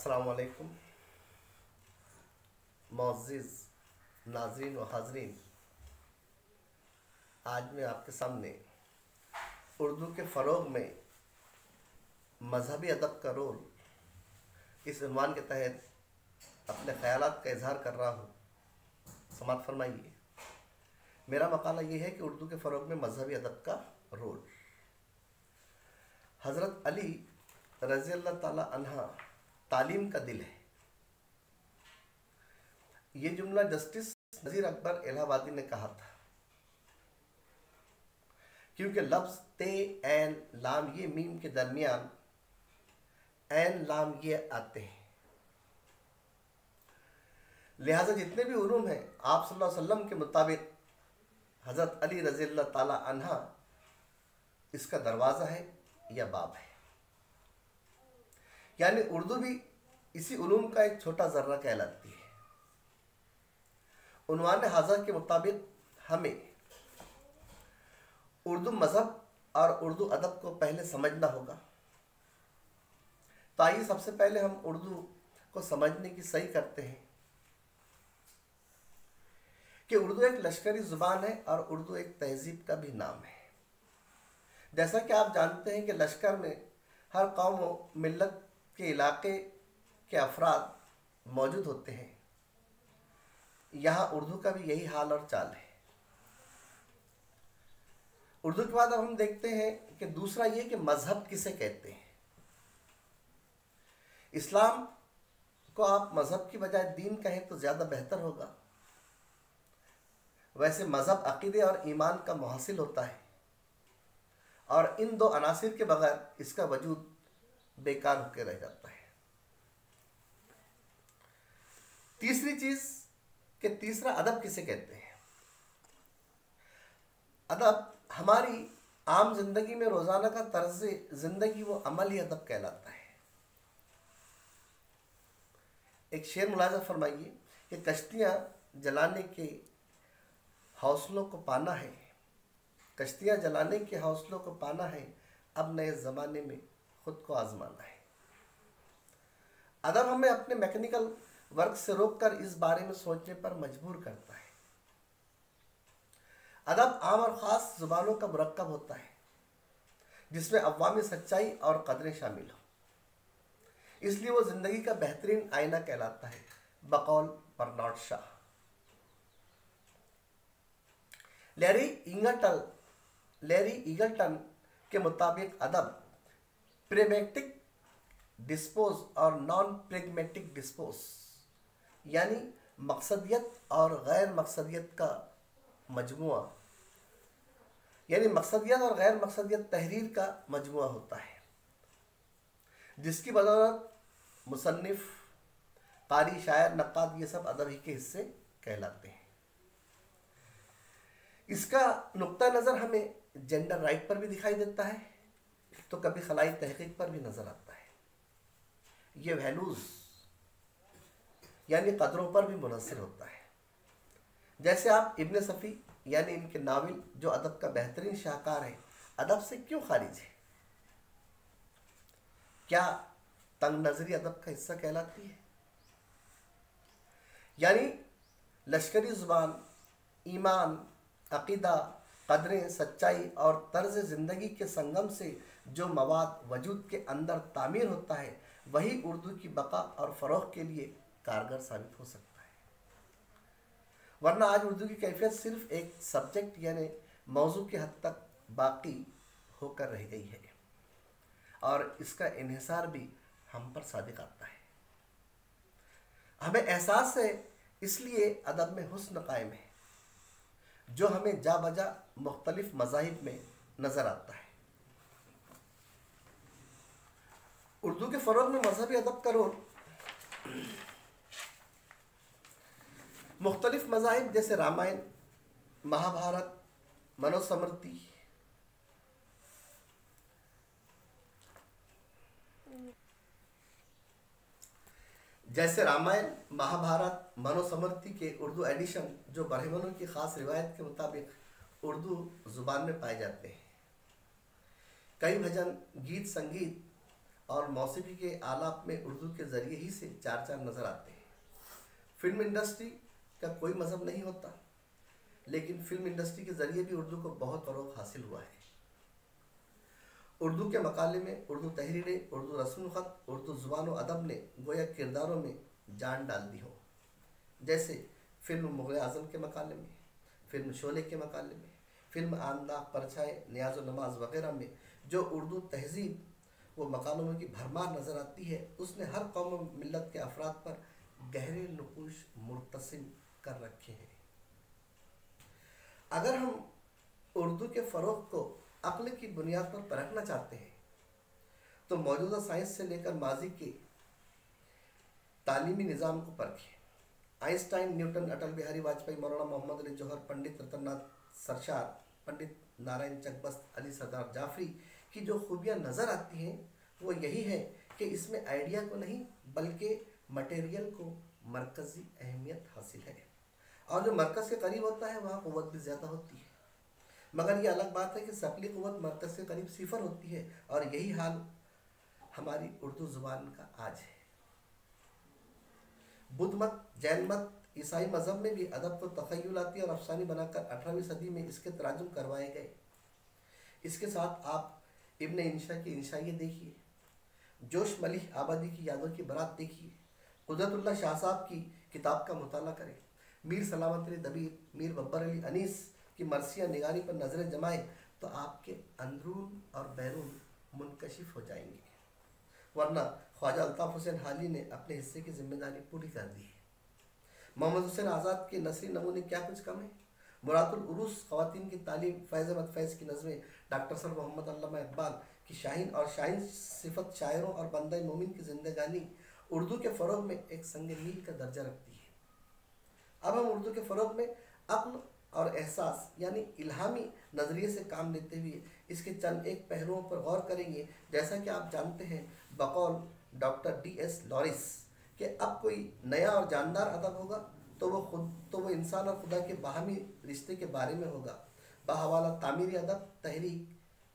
अस्सलाम वालेकुम मुअज़्ज़िज़ नाज़रीन व हाज़रीन। आज मैं आपके सामने उर्दू के फ़रोग़ में मज़हबी अदब का रोल इस उन्वान के तहत अपने ख़यालात का इज़हार कर रहा हूँ। समाअत फरमाइए। मेरा मक़ाला ये है कि उर्दू के फ़रोग़ में मज़हबी अदब का रोल। हज़रत अली रज़ी अल्लाह ताला अन्हा तालीम का दिल है। ये जुमला जस्टिस नज़ीर अकबर इलाहाबादी ने कहा था, क्योंकि लफ्ज़ ते ऐन लाम ये मीम के दरमियान ऐन लाम ये आते हैं, लिहाजा जितने भी उलूम हैं आप सल्लल्लाहु अलैहि वसल्लम के मुताबिक हज़रत अली रज़ी अल्लाह ताला अन्हा इसका दरवाज़ा है या बाब है। यानी उर्दू भी इसी उलूम का एक छोटा ज़र्रा कहलाती है। उन्वान हाज़ा के मुताबिक हमें उर्दू मज़हब और उर्दू अदब को पहले समझना होगा। तो आइए सबसे पहले हम उर्दू को समझने की सही करते हैं कि उर्दू एक लश्करी ज़ुबान है और उर्दू एक तहज़ीब का भी नाम है। जैसा कि आप जानते हैं कि लश्कर में हर कौम व मिल्लत के इलाके के अफराद मौजूद होते हैं। यहाँ उर्दू का भी यही हाल और चाल है। उर्दू के बाद अब हम देखते हैं कि दूसरा ये कि मज़हब किसे कहते हैं। इस्लाम को आप मज़हब की बजाय दीन कहें तो ज़्यादा बेहतर होगा। वैसे मज़हब अक़ीदे और ईमान का मुहासिल होता है और इन दो अनासिर के बगैर इसका वजूद बेकार होकर रह जाता है। तीसरी चीज़ कि तीसरा अदब किसे कहते हैं। अदब हमारी आम जिंदगी में रोज़ाना का तर्ज़ ज़िंदगी वो अमल ही अदब कहलाता है। एक शेर मुलाज़ा फरमाइए कि कश्तियाँ जलाने के हौसलों को पाना है, कश्तियाँ जलाने के हौसलों को पाना है, अब नए ज़माने में ख़ुद को आज़माना है। अदब हमें अपने मैकेनिकल वर्क से रोककर इस बारे में सोचने पर मजबूर करता है। अदब आम और ख़ास ज़ुबानों का मुरक्कब होता है जिसमें अवामी सच्चाई और कदरें शामिल हो, इसलिए वो ज़िंदगी का बेहतरीन आईना कहलाता है। बकौल बर्नार्ड शाह। लैरी ईगल्टन के मुताबिक अदब प्रेगमेटिक डिस्पोज और नॉन प्रेगमेटिक डिस्पोज यानी मकसदियत और गैर मकसदियत का मजमुआ, यानी मकसदियत और गैर मकसदियत तहरीर का मजमुआ होता है, जिसकी बदौलत मुसन्निफ, कारी, शायर, नक्काद ये सब अदब ही के हिस्से कहलाते हैं। इसका नुक्ता नज़र हमें जेंडर राइट पर भी दिखाई देता है तो कभी खलाई तहकीक पर भी नज़र आता है। ये वैल्यूज़ यानी कदरों पर भी मुनहसर होता है। जैसे आप इब्न सफ़ी यानी इनके नावल जो अदब का बेहतरीन शाहकार है, अदब से क्यों खारिज है? क्या तंग नज़री अदब का हिस्सा कहलाती है? यानी लश्करी ज़ुबान, ईमान, अक़ीदा, कदरें, सच्चाई और तर्ज़ ज़िंदगी के संगम से जो मवाद वजूद के अंदर तामीर होता है, वही उर्दू की बका और फ़रोग़ के लिए कारगर साबित हो सकता है। वरना आज उर्दू की कैफियत सिर्फ एक सब्जेक्ट यानी मौजू की हद तक बाकी होकर रह गई है और इसका इन्हिसार भी हम पर सादिक आता है। हमें एहसास है, इसलिए अदब में हुस्न कायम है जो हमें जा बजा मुख्तलिफ मज़ाहिब में नज़र आता है। उर्दू के फ़रोग़ में मज़हबी अदब का रोल मुख्तलिफ मज़ाहिब जैसे रामायण, महाभारत, मनुस्मृति, के उर्दू एडिशन जो बरहमनों की ख़ास रिवायत के मुताबिक उर्दू ज़ुबान में पाए जाते हैं। कई भजन, गीत, संगीत और मौसीकी के आलाप में उर्दू के ज़रिए ही से चार चांद नज़र आते हैं। फिल्म इंडस्ट्री का कोई मज़हब नहीं होता, लेकिन फिल्म इंडस्ट्री के ज़रिए भी उर्दू को बहुत फ़रोग़ हासिल हुआ है। उर्दू के मकाले में, उर्दू तहरीरें, उर्दू रस्म ख़त, उर्दू ज़ुबान व अदब ने गोया किरदारों में जान डाल दी हो। जैसे फिल्म मुग़ल आज़म के मकाले में, फिल्म शोले के मकाले में, फिल्म आंदा, परछाएं, नियाज़ व नमाज वगैरह में जो उर्दू तहजीब व मकालों में की भरमार नज़र आती है, उसने हर कौम व मिल्लत के अफराद पर गहरे नुक़ूश मुर्तसिम कर रखे हैं। अगर हम उर्दू के फ़रोग़ को अक्ल की बुनियाद पर परखना चाहते हैं तो मौजूदा साइंस से लेकर माजी के तालीमी निज़ाम को परखें। आइंस्टाइन, न्यूटन, अटल बिहारी वाजपेयी, मौलाना मोहम्मद अली जौहर, पंडित रतननाथ सरशार, पंडित नारायण चकबस्त, अली सरदार जाफरी की जो खूबियाँ नज़र आती हैं वो यही है कि इसमें आइडिया को नहीं बल्कि मटेरियल को मरकज़ी अहमियत हासिल है, और जो मरकज़ के करीब होता है वहाँ क़ुव्वत भी ज़्यादा होती है। मगर ये अलग बात है कि सकली क़ुव्वत मरकज़ के करीब सिफर होती है, और यही हाल हमारी उर्दू ज़ुबान का आज है। बुद्ध मत, जैन मत, ईसाई मज़हब में भी अदब को तख़य्युलाती और अफसानी बनाकर 18वीं सदी में इसके तराजुम करवाए गए। इसके साथ आप इब्न इंशा की इंशाइयत देखिए, जोश मलिह आबादी की यादों की बारात देखिए, कुदरतुल्लाह शाह साहब की किताब का मुताला करें, मीर सलामत अली दबीर, मीर बब्बर अली अनीस की मरसिया निगारी पर नज़रें जमाएं तो आपके अंदरून और बैरून मुनकशिफ हो जाएंगे, वरना ख्वाजा अल्ताफ़ हुसैन हाली ने अपने हिस्से की जिम्मेदारी पूरी कर दी है। मोहम्मद हुसैन आज़ाद के नसरी नमूने क्या कुछ कम है। मुरादुल उरूस ख़वातीन की तालीम, फैज़ अहमद फैज़ की नज़में, डॉक्टर सर मोहम्मद अल्लामा इकबाल की शाहीन और शाहीन सिफत शायरों और बंदा मोमिन की ज़िंदगानी उर्दू के फ़रोग़ में एक संग मील का दर्जा रखती है। अब हम उर्दू के फ़रोग़ में अक्ल और एहसास यानी इल्हामी नज़रिए से काम लेते हुए इसके चंद एक पहलुओं पर गौर करेंगे। जैसा कि आप जानते हैं, बकौल डॉक्टर D.S. लॉरिस कि अब कोई नया और जानदार अदब होगा तो वो इंसान और खुदा के बाहमी रिश्ते के बारे में होगा। बहवाला तामीरी अदब, तहरीक,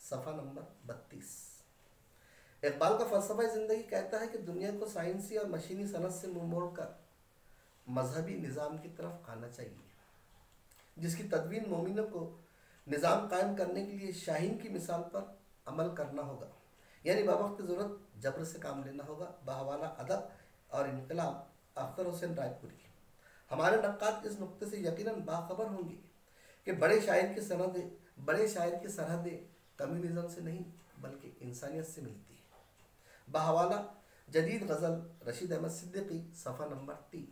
सफ़ा नंबर 32। इकबाल का फ़लसफ़ा ज़िंदगी कहता है कि दुनिया को साइंसी और मशीनी सनत से मुँह मोड़ कर मजहबी निज़ाम की तरफ आना चाहिए, जिसकी तदवीन मोमिनों को निज़ाम कायम करने के लिए शाहीन की मिसाल पर अमल करना होगा, यानी बवक्त ज़रूरत जबर से काम लेना होगा। बहवाला अदब और इनकलाब, अख्तर हुसैन रायपुरी। हमारे नक्काद इस नुक्ते से यकीनन बाखबर होंगे कि बड़े शायर की सरहदें कम्युनिज़म से नहीं बल्कि इंसानियत से मिलती है। बहवाला जदीद गज़ल, रशीद अहमद सिद्दीकी, सफ़ा नंबर 3।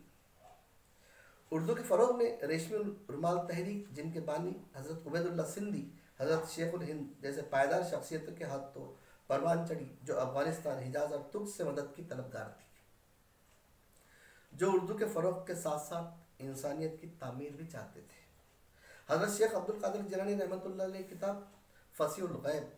उर्दू के फ़रोग़ में रेशमी रुमाल तहरीक, जिनके बानी हज़रत उबैदुल्लाह सिंधी, हज़रत शेखुल हिंद जैसे पायदार शख्सियतों के हाथ तो परवान चढ़ी, जो अफ़गानिस्तान, हिजाज और तुर्क से मदद की तलबगार थी, जो उर्दू के फ़रोग़ के साथ साथ इंसानियत की तामीर भी चाहते थे। हज़रत शेख अब्दुल कादिर जिलानी रहमतुल्लाह अलैह किताब फ़सीहुल गैब,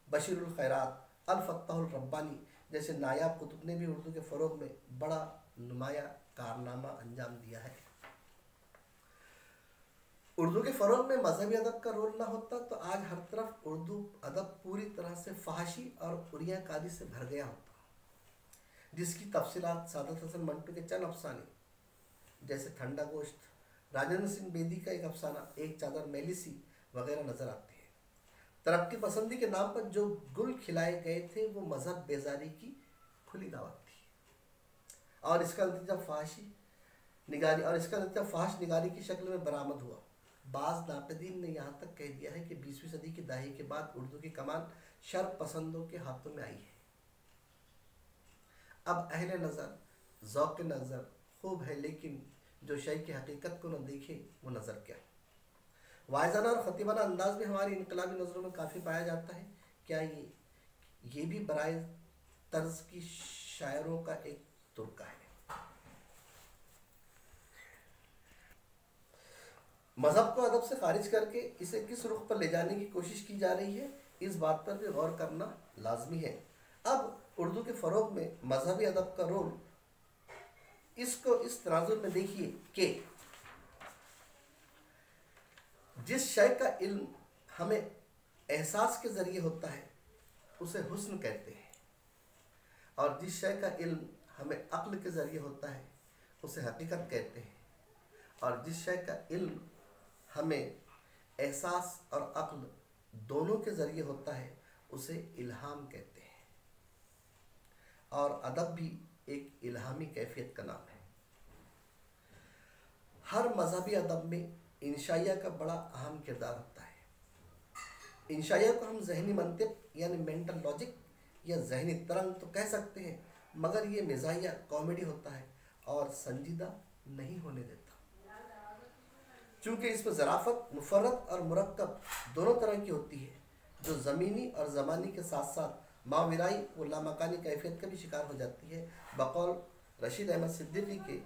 बशीरुल खैरात, अल फत्ताहुल रब्बानी जैसे नायाब कुतुब ने भी उर्दू के फ़रोग़ में बड़ा नुमाया कारनामा अंजाम दिया है। उर्दू के फ़रोग़ में मजहबी अदब का रोल ना होता तो आज हर तरफ उर्दू अदब पूरी तरह से फहाशी और उरियाकारी से भर गया होता, जिसकी तफसीलात सादत हसन मंटू के चंद अफसाने जैसे ठंडा गोश्त, राजेंद्र सिंह बेदी का एक अफसाना एक चादर मैली सी वगैरह नज़र आते हैं। तरक्की पसंदी के नाम पर जो गुल खिलाए गए थे वो मजहब बेजारी की खुली दावत थी, और इसका नतीजा फहाश निगारी की शक्ल में बरामद हुआ। बाज़ नाक़दीन ने यहाँ तक कह दिया है कि 20वीं सदी की दहाई के बाद उर्दू की कमान शर्क़ पसंदों के हाथों में आई है। अब अहले नज़र, ज़ौक़ नज़र खूब है, लेकिन जो शय की हकीकत को न देखे वो नज़र क्या। वाइज़ाना और ख़तीबाना अंदाज़ भी हमारी इनकलाबी नज़रों में काफ़ी पाया जाता है। क्या ये भी बराए तर्ज की शायरों का एक तुर्का है। मज़हब को अदब से खारिज करके इसे किस रुख पर ले जाने की कोशिश की जा रही है, इस बात पर भी गौर करना लाजमी है। अब उर्दू के फ़रोग़ में मजहबी अदब का रोल, इसको इस तनाजुर में देखिए कि जिस शय का इल्म हमें एहसास के ज़रिए होता है उसे हुस्न कहते हैं, और जिस शय का इल्म हमें अक्ल के ज़रिए होता है उसे हकीकत कहते हैं, और जिस शय का इल्म हमें एहसास और अक्ल दोनों के ज़रिए होता है उसे इल्हाम कहते हैं। और अदब भी एक इल्हामी कैफियत का नाम है। हर मजहबी अदब में इंशाइया का बड़ा अहम किरदार होता है। इंशाइया को हम जहनी मंतिक यानी मेंटल लॉजिक या जहनी तरंग तो कह सकते हैं, मगर ये मिजाहिया कॉमेडी होता है और संजीदा नहीं होने देता। चूँकि इसमें ज़राफ़त मुफर्रत और मुरक्कब दोनों तरह की होती है, जो ज़मीनी और ज़मानी के साथ साथ माविराई व लामकानी कैफियत का भी शिकार हो जाती है। बकौल रशीद अहमद सिद्दीकी के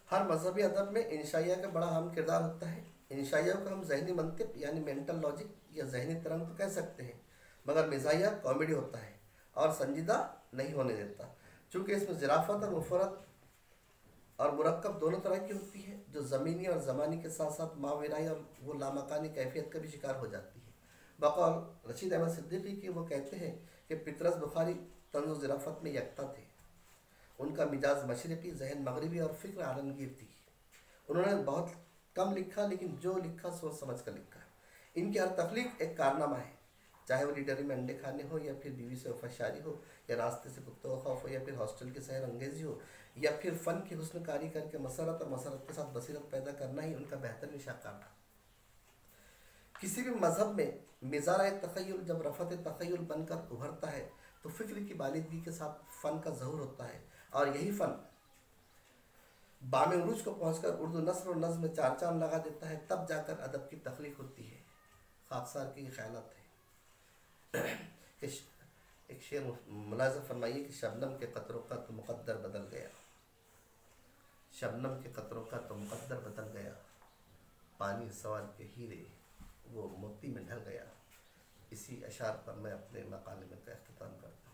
हर मजहबी अदब में इंशाइया का बड़ा अहम किरदार होता है। इंशाइया को हम जहनी मंतिक यानी मेंटल लॉजिक या जहनी तरंग तो कह सकते हैं, मगर मिजाहिया कॉमेडी होता है और संजीदा नहीं होने देता। चूँकि इसमें ज़राफ़त और मुफरत और मुरक्कब दोनों तरह की होती है, जो ज़मीनी और ज़मानी के साथ साथ माविराई और वो लामकानी कैफियत का भी शिकार हो जाती है। बकौल रशीद अहमद सिद्दीकी के वो कहते हैं कि पितरस बुखारी तंज़ व ज़राफ़त में यकता थे। उनका मिजाज मशरक़ी, जहन मगरबी और फ़िक्र आलमगीर थी। उन्होंने बहुत कम लिखा, लेकिन जो लिखा सोच समझ कर लिखा। इनकी हर तख्लीक एक कारनामा है, चाहे वो लीडरी में अंडे खाने हो, या फिर बीवी से वफाशारी हो, या रास्ते से कुत्तों का खौफ हो, या फिर हॉस्टल की सहर अंगेजी हो, या फिर फ़न की हुस्नकारी करके मसरत और मसरत के साथ बसीरत पैदा करना ही उनका बेहतरीन शाकार था। किसी भी मज़हब में मिज़ारा तख़य्युल जब रफ़त तख़य्युल बनकर उभरता है तो फ़िक्र की बालिदगी के साथ फ़न का ज़हूर होता है, और यही फ़न बामे उरूज को पहुँचकर उर्दू नस्र और नज़्म में चार चांद लगा देता है। तब जाकर अदब की तख्लीक होती है। खाकसार के ये ख्यालात है कि एक शेर मुलाज़ा फरमाइए कि शबनम के कतरों का तो मुक़द्दर बदल गया, शबनम के कतरों का तो मुक़द्दर बदल गया, पानी सवाल के हीरे वो मोती में ढल गया। इसी अशार पर मैं अपने मकाले में का अख्तिताम करता हूँ।